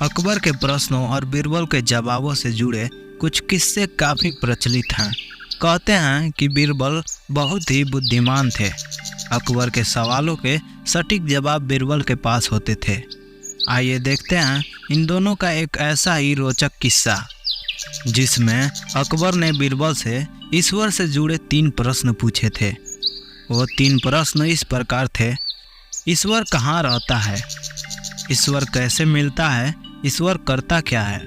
अकबर के प्रश्नों और बीरबल के जवाबों से जुड़े कुछ किस्से काफ़ी प्रचलित हैं। कहते हैं कि बीरबल बहुत ही बुद्धिमान थे। अकबर के सवालों के सटीक जवाब बीरबल के पास होते थे। आइए देखते हैं इन दोनों का एक ऐसा ही रोचक किस्सा, जिसमें अकबर ने बीरबल से ईश्वर से जुड़े 3 प्रश्न पूछे थे। वो 3 प्रश्न इस प्रकार थे: ईश्वर कहाँ रहता है? ईश्वर कैसे मिलता है? ईश्वर करता क्या है?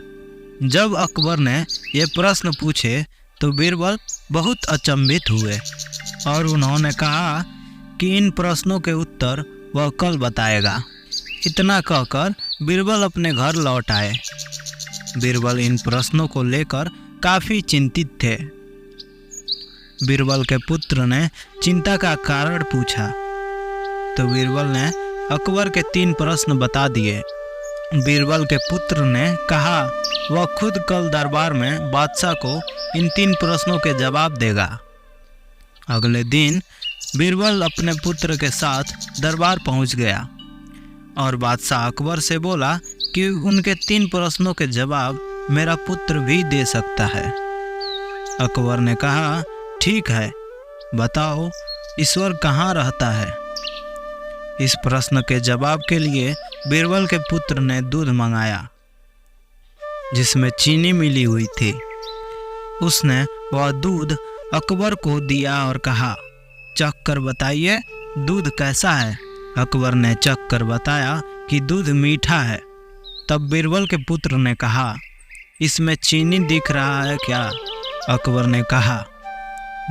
जब अकबर ने ये प्रश्न पूछे तो बीरबल बहुत अचंभित हुए और उन्होंने कहा कि इन प्रश्नों के उत्तर वह कल बताएगा। इतना कहकर बीरबल अपने घर लौट आए। बीरबल इन प्रश्नों को लेकर काफ़ी चिंतित थे। बीरबल के पुत्र ने चिंता का कारण पूछा तो बीरबल ने अकबर के 3 प्रश्न बता दिए। बीरबल के पुत्र ने कहा वह खुद कल दरबार में बादशाह को इन 3 प्रश्नों के जवाब देगा। अगले दिन बीरबल अपने पुत्र के साथ दरबार पहुंच गया और बादशाह अकबर से बोला कि उनके 3 प्रश्नों के जवाब मेरा पुत्र भी दे सकता है। अकबर ने कहा, ठीक है, बताओ ईश्वर कहाँ रहता है? इस प्रश्न के जवाब के लिए बीरबल के पुत्र ने दूध मंगाया जिसमें चीनी मिली हुई थी। उसने वह दूध अकबर को दिया और कहा, चख कर बताइए दूध कैसा है? अकबर ने चख कर बताया कि दूध मीठा है। तब बीरबल के पुत्र ने कहा, इसमें चीनी दिख रहा है क्या? अकबर ने कहा,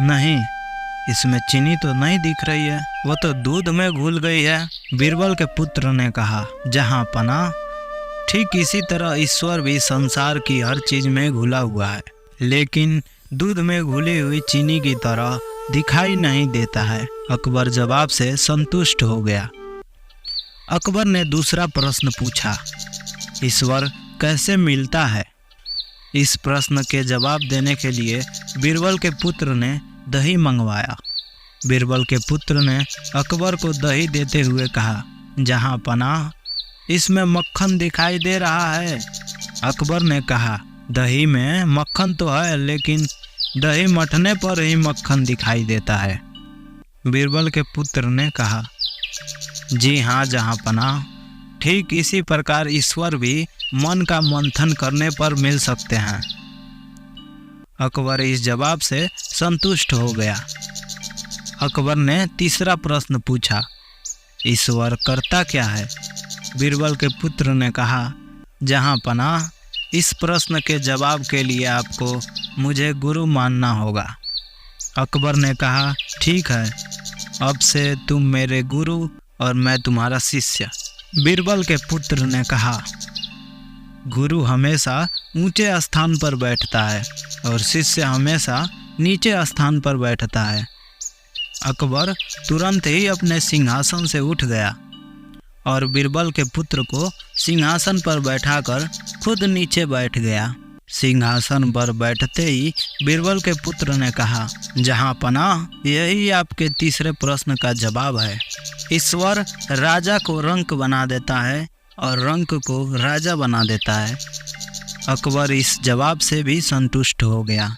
नहीं, इसमें चीनी तो नहीं दिख रही है, वो तो दूध में घुल गई है। बीरबल के पुत्र ने कहा, जहाँ पना, ठीक इसी तरह ईश्वर भी संसार की हर चीज में घुला हुआ है, लेकिन दूध में घुली हुई चीनी की तरह दिखाई नहीं देता है। अकबर जवाब से संतुष्ट हो गया। अकबर ने दूसरा प्रश्न पूछा, ईश्वर कैसे मिलता है? इस प्रश्न के जवाब देने के लिए बीरबल के पुत्र ने दही मंगवाया। बीरबल के पुत्र ने अकबर को दही देते हुए कहा, जहाँ पनाह, इसमें मक्खन दिखाई दे रहा है। अकबर ने कहा, दही में मक्खन तो है, लेकिन दही मथने पर ही मक्खन दिखाई देता है। बीरबल के पुत्र ने कहा, जी हाँ जहाँ पनाह, ठीक इसी प्रकार ईश्वर भी मन का मंथन करने पर मिल सकते हैं। अकबर इस जवाब से संतुष्ट हो गया। अकबर ने तीसरा प्रश्न पूछा, ईश्वर करता क्या है? बीरबल के पुत्र ने कहा, जहाँ पनाह, इस प्रश्न के जवाब के लिए आपको मुझे गुरु मानना होगा। अकबर ने कहा, ठीक है, अब से तुम मेरे गुरु और मैं तुम्हारा शिष्य। बीरबल के पुत्र ने कहा, गुरु हमेशा ऊंचे स्थान पर बैठता है और शिष्य हमेशा नीचे स्थान पर बैठता है। अकबर तुरंत ही अपने सिंहासन से उठ गया और बीरबल के पुत्र को सिंहासन पर बैठाकर खुद नीचे बैठ गया। सिंहासन पर बैठते ही बीरबल के पुत्र ने कहा, जहाँ पनाह, यही आपके तीसरे प्रश्न का जवाब है। ईश्वर राजा को रंक बना देता है और रंक को राजा बना देता है। अकबर इस जवाब से भी संतुष्ट हो गया।